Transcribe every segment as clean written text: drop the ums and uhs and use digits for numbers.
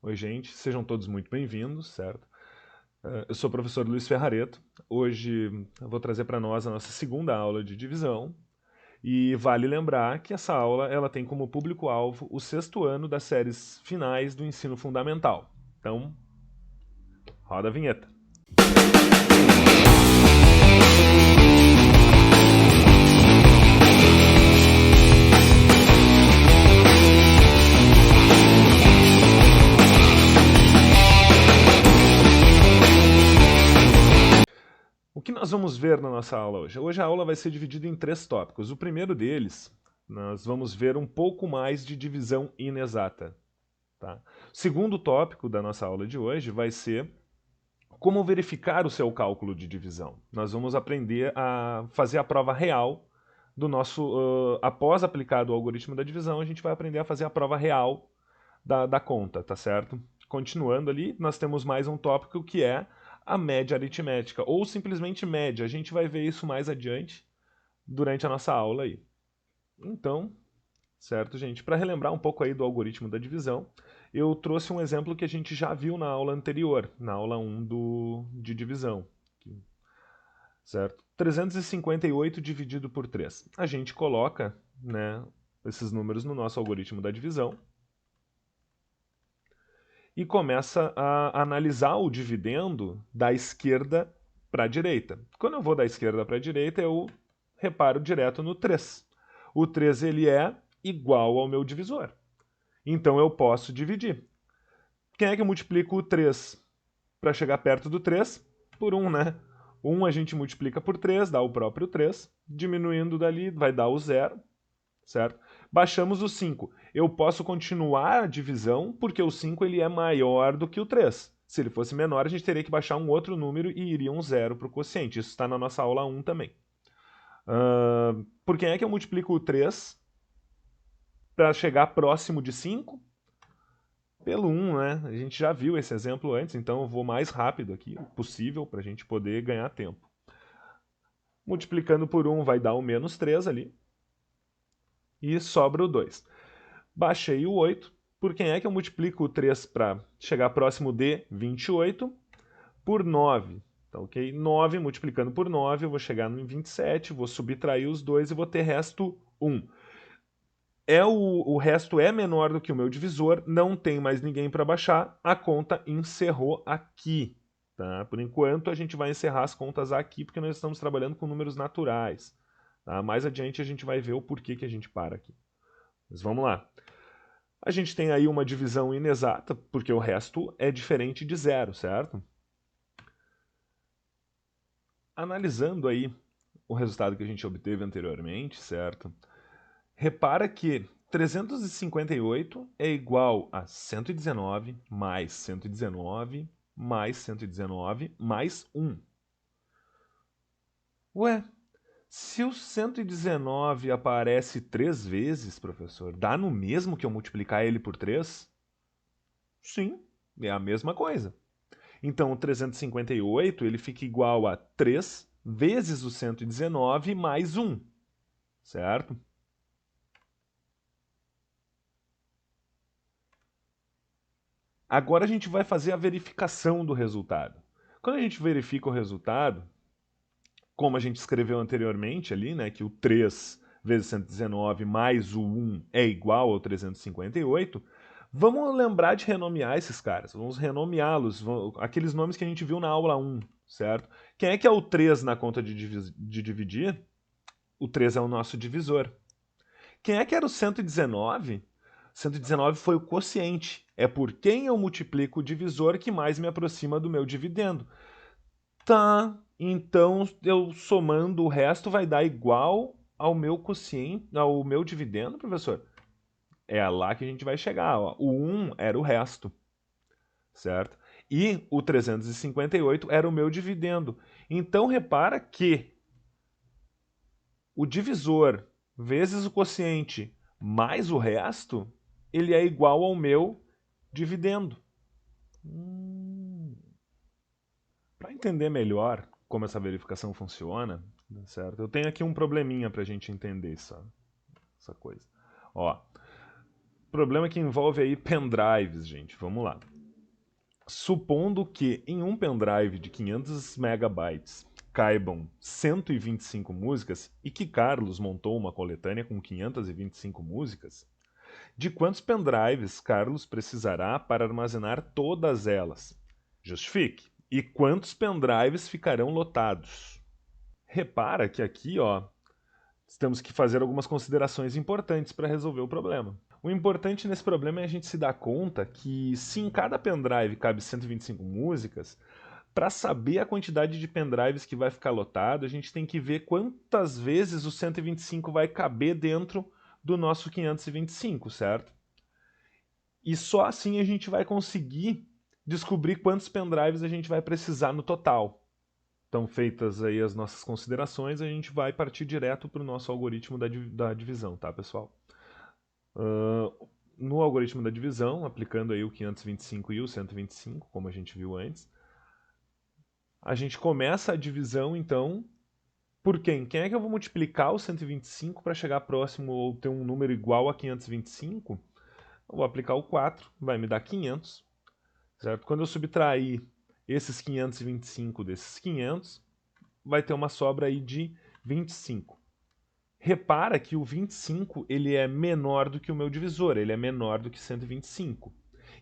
Oi, gente, sejam todos muito bem-vindos, certo? Eu sou o professor Luiz Ferrareto. Hoje eu vou trazer para nós a nossa segunda aula de divisão. E vale lembrar que essa aula ela tem como público-alvo o sexto ano das séries finais do ensino fundamental. Então, roda a vinheta. O que nós vamos ver na nossa aula hoje? Hoje a aula vai ser dividida em 3 tópicos. O primeiro deles, nós vamos ver um pouco mais de divisão inexata. Tá? O segundo tópico da nossa aula de hoje vai ser como verificar o seu cálculo de divisão. Nós vamos aprender a fazer a prova real do nosso... após aplicado o algoritmo da divisão, a gente vai aprender a fazer a prova real da conta, tá certo? Continuando ali, nós temos mais um tópico que é a média aritmética, ou simplesmente média. A gente vai ver isso mais adiante durante a nossa aula aí. Então, certo, gente? Para relembrar um pouco aí do algoritmo da divisão, eu trouxe um exemplo que a gente já viu na aula anterior, na aula 1 de divisão. Certo? 358 dividido por 3. A gente coloca, né, esses números no nosso algoritmo da divisão e começa a analisar o dividendo da esquerda para a direita. Quando eu vou da esquerda para a direita, eu reparo direto no 3. O 3 ele é igual ao meu divisor. Então eu posso dividir. Quem é que multiplica o 3 para chegar perto do 3? Por 1, né? 1 a gente multiplica por 3, dá o próprio 3. Diminuindo dali, vai dar o 0, certo? Baixamos o 5. Eu posso continuar a divisão porque o 5 ele é maior do que o 3. Se ele fosse menor, a gente teria que baixar um outro número e iria um 0 para o quociente. Isso está na nossa aula 1 também. Por quem é que eu multiplico o 3 para chegar próximo de 5? Pelo 1, né? A gente já viu esse exemplo antes, então eu vou mais rápido aqui, possível, para a gente poder ganhar tempo. Multiplicando por 1 vai dar o menos 3 ali. E sobra o 2. Baixei o 8. Por quem é que eu multiplico o 3 para chegar próximo de 28? Por 9. Então, ok? 9 multiplicando por 9, eu vou chegar em 27, vou subtrair os 2 e vou ter resto 1. O resto é menor do que o meu divisor, não tem mais ninguém para baixar, a conta encerrou aqui. Tá? Por enquanto, a gente vai encerrar as contas aqui, porque nós estamos trabalhando com números naturais. Tá? Mais adiante, a gente vai ver o porquê que a gente para aqui. Mas vamos lá. A gente tem aí uma divisão inexata, porque o resto é diferente de zero, certo? Analisando aí o resultado que a gente obteve anteriormente, certo? Repara que 358 é igual a 119 mais 119 mais 119 mais 1. Ué, se o 119 aparece 3 vezes, professor, dá no mesmo que eu multiplicar ele por 3? Sim, é a mesma coisa. Então, o 358 ele fica igual a 3 vezes o 119 mais 1, certo? Agora a gente vai fazer a verificação do resultado. Quando a gente verifica o resultado, como a gente escreveu anteriormente ali, né, que o 3 vezes 119 mais o 1 é igual ao 358, vamos lembrar de renomear esses caras, vamos renomeá-los, aqueles nomes que a gente viu na aula 1, certo? Quem é que é o 3 na conta de dividir? O 3 é o nosso divisor. Quem é que era o 119? 119 foi o quociente. É por quem eu multiplico o divisor que mais me aproxima do meu dividendo. Tá, então eu somando o resto vai dar igual ao meu quociente, ao meu dividendo, professor? É lá que a gente vai chegar. Ó. O 1 era o resto, certo? E o 358 era o meu dividendo. Então repara que o divisor vezes o quociente mais o resto, ele é igual ao meu dividendo. Para entender melhor como essa verificação funciona, certo? Eu tenho aqui um probleminha para a gente entender essa coisa. Ó, problema que envolve aí pendrives, gente. Vamos lá. Supondo que em um pendrive de 500 megabytes caibam 125 músicas e que Carlos montou uma coletânea com 525 músicas, de quantos pendrives Carlos precisará para armazenar todas elas? Justifique. E quantos pendrives ficarão lotados? Repara que aqui, ó, temos que fazer algumas considerações importantes para resolver o problema. O importante nesse problema é a gente se dar conta que se em cada pendrive cabe 125 músicas, para saber a quantidade de pendrives que vai ficar lotado, a gente tem que ver quantas vezes o 125 vai caber dentro do nosso 525, certo? E só assim a gente vai conseguir descobrir quantos pendrives a gente vai precisar no total. Então, feitas aí as nossas considerações, a gente vai partir direto para o nosso algoritmo da divisão, tá, pessoal? No algoritmo da divisão, aplicando aí o 525 e o 125, como a gente viu antes, a gente começa a divisão, então, por quem? Quem é que eu vou multiplicar o 125 para chegar próximo ou ter um número igual a 525? Eu vou aplicar o 4, vai me dar 500, certo? Quando eu subtrair esses 525 desses 500, vai ter uma sobra aí de 25. Repara que o 25 ele é menor do que o meu divisor, ele é menor do que 125.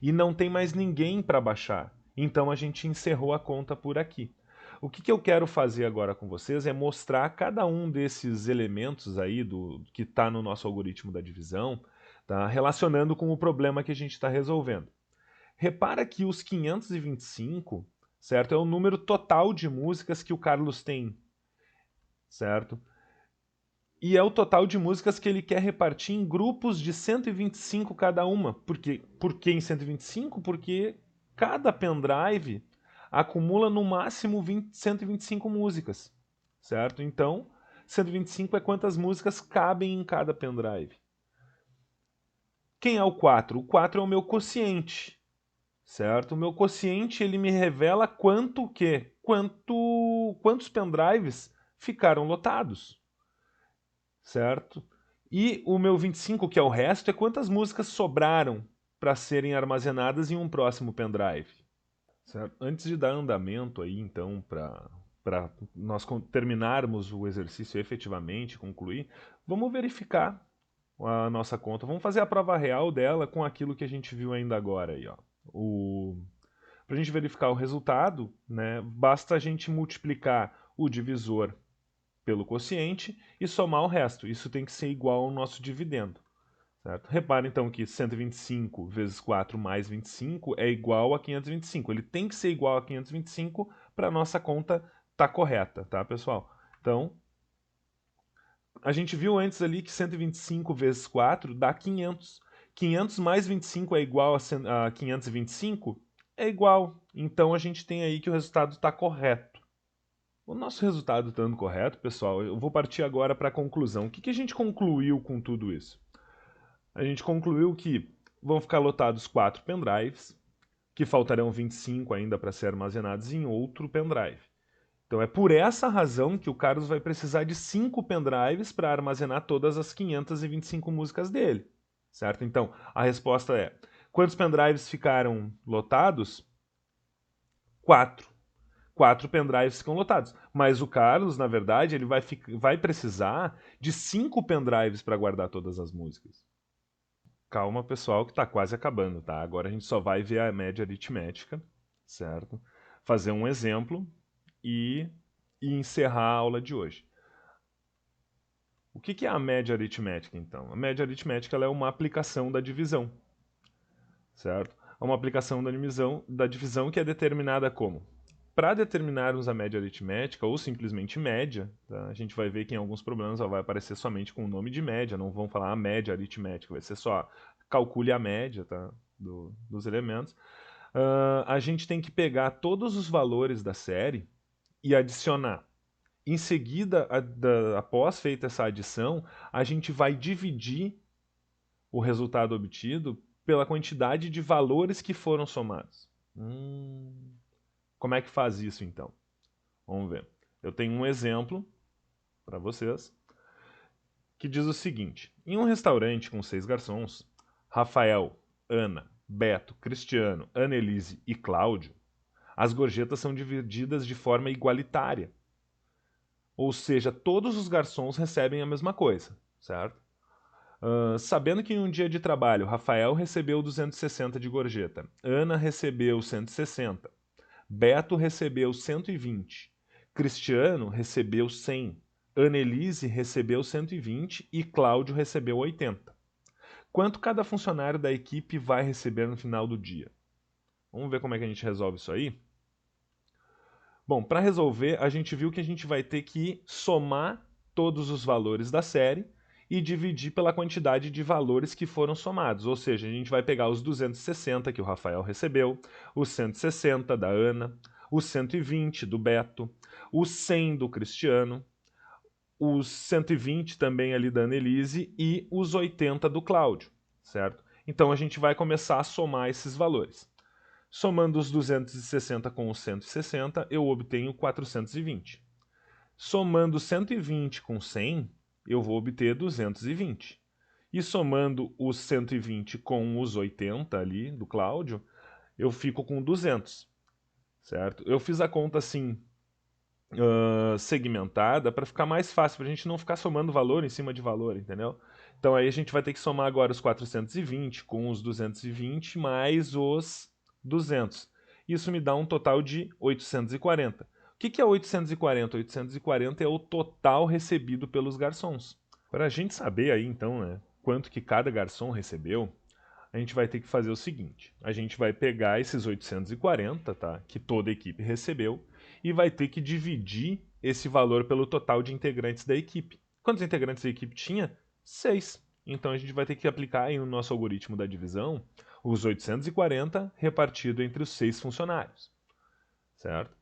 E não tem mais ninguém para baixar. Então a gente encerrou a conta por aqui. O que eu quero fazer agora com vocês é mostrar cada um desses elementos aí que está no nosso algoritmo da divisão, tá? Relacionando com o problema que a gente está resolvendo. Repara que os 525, certo? É o número total de músicas que o Carlos tem, certo? E é o total de músicas que ele quer repartir em grupos de 125 cada uma. Por que em 125? Porque cada pendrive acumula no máximo 125 músicas, certo? Então, 125 é quantas músicas cabem em cada pendrive. Quem é o 4? O 4 é o meu quociente, certo? O meu quociente ele me revela quantos pendrives ficaram lotados, certo? E o meu 25, que é o resto, é quantas músicas sobraram para serem armazenadas em um próximo pendrive, certo? Antes de dar andamento aí, então, para nós terminarmos o exercício efetivamente, concluir, vamos verificar a nossa conta. Vamos fazer a prova real dela com aquilo que a gente viu ainda agora aí, ó. Para a gente verificar o resultado, né, basta a gente multiplicar o divisor pelo quociente e somar o resto. Isso tem que ser igual ao nosso dividendo. Certo? Repara então que 125 vezes 4 mais 25 é igual a 525. Ele tem que ser igual a 525 para a nossa conta estar correta, tá, pessoal? Então, a gente viu antes ali que 125 vezes 4 dá 500. 500 mais 25 é igual a 525? É igual. Então, a gente tem aí que o resultado está correto. O nosso resultado estando correto, pessoal, eu vou partir agora para a conclusão. O que a gente concluiu com tudo isso? A gente concluiu que vão ficar lotados 4 pendrives, que faltarão 25 ainda para ser armazenados em outro pendrive. Então é por essa razão que o Carlos vai precisar de 5 pendrives para armazenar todas as 525 músicas dele, certo? Então a resposta é: quantos pendrives ficaram lotados? 4. 4 pendrives ficam lotados. Mas o Carlos, na verdade, ele vai precisar de 5 pendrives para guardar todas as músicas. Calma, pessoal, que está quase acabando, tá? Agora a gente só vai ver a média aritmética, certo? Fazer um exemplo e encerrar a aula de hoje. O que é a média aritmética, então? A média aritmética ela é uma aplicação da divisão, certo? É uma aplicação da divisão que é determinada como? Para determinarmos a média aritmética, ou simplesmente média, tá? A gente vai ver que em alguns problemas ela vai aparecer somente com o nome de média, não vão falar a média aritmética, vai ser só calcule a média, tá? Dos elementos. A gente tem que pegar todos os valores da série e adicionar. Em seguida, após feita essa adição, a gente vai dividir o resultado obtido pela quantidade de valores que foram somados. Como é que faz isso, então? Vamos ver. Eu tenho um exemplo para vocês que diz o seguinte: em um restaurante com 6 garçons, Rafael, Ana, Beto, Cristiano, Annelise e Cláudio, as gorjetas são divididas de forma igualitária. Ou seja, todos os garçons recebem a mesma coisa, certo? Sabendo que em um dia de trabalho, Rafael recebeu 260 de gorjeta, Ana recebeu 160, Beto recebeu 120, Cristiano recebeu 100, Annelise recebeu 120 e Cláudio recebeu 80. Quanto cada funcionário da equipe vai receber no final do dia? Vamos ver como é que a gente resolve isso aí? Bom, para resolver, a gente viu que a gente vai ter que somar todos os valores da série e dividir pela quantidade de valores que foram somados. Ou seja, a gente vai pegar os 260 que o Rafael recebeu, os 160 da Ana, os 120 do Beto, os 100 do Cristiano, os 120 também ali da Annelise e os 80 do Cláudio, certo? Então a gente vai começar a somar esses valores. Somando os 260 com os 160, eu obtenho 420. Somando 120 com 100, eu vou obter 220. E somando os 120 com os 80 ali do Cláudio, eu fico com 200, certo? Eu fiz a conta assim, segmentada, para ficar mais fácil, para a gente não ficar somando valor em cima de valor, entendeu? Então aí a gente vai ter que somar agora os 420 com os 220 mais os 200. Isso me dá um total de 840. O que é 840? 840 é o total recebido pelos garçons. Para a gente saber aí então, né, quanto que cada garçom recebeu, a gente vai ter que fazer o seguinte: a gente vai pegar esses 840, tá, que toda a equipe recebeu, e vai ter que dividir esse valor pelo total de integrantes da equipe. Quantos integrantes da equipe tinha? 6. Então a gente vai ter que aplicar aí no nosso algoritmo da divisão os 840 repartido entre os 6 funcionários, certo?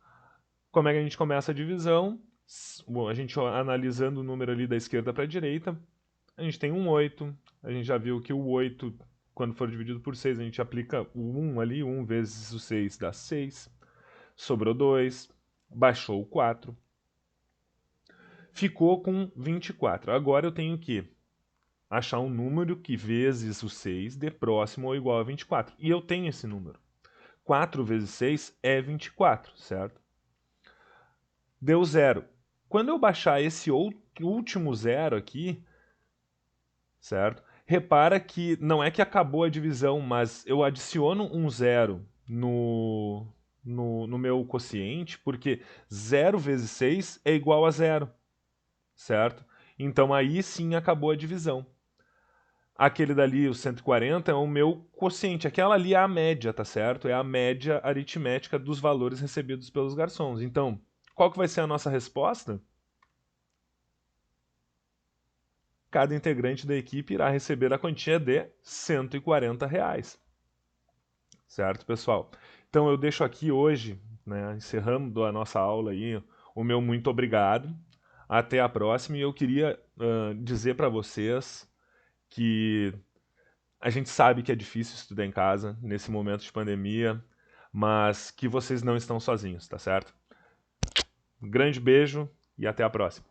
Como é que a gente começa a divisão? Bom, a gente analisando o número ali da esquerda para a direita, a gente tem um 8, a gente já viu que o 8, quando for dividido por 6, a gente aplica o 1 ali, 1 vezes o 6 dá 6, sobrou 2, baixou o 4, ficou com 24. Agora eu tenho que achar um número que vezes o 6 dê próximo ou igual a 24. E eu tenho esse número. 4 vezes 6 é 24, certo? Deu 0. Quando eu baixar esse último zero aqui, certo? Repara que não é que acabou a divisão, mas eu adiciono um zero no meu quociente, porque 0 vezes 6 é igual a 0, certo? Então aí sim acabou a divisão. Aquele dali, o 140, é o meu quociente. Aquela ali é a média, tá certo? É a média aritmética dos valores recebidos pelos garçons. Então, qual que vai ser a nossa resposta? Cada integrante da equipe irá receber a quantia de R$ 140. Certo, pessoal? Então eu deixo aqui hoje, né, encerrando a nossa aula aí, o meu muito obrigado. Até a próxima. E eu queria dizer para vocês que a gente sabe que é difícil estudar em casa nesse momento de pandemia, mas que vocês não estão sozinhos, tá certo? Um grande beijo e até a próxima.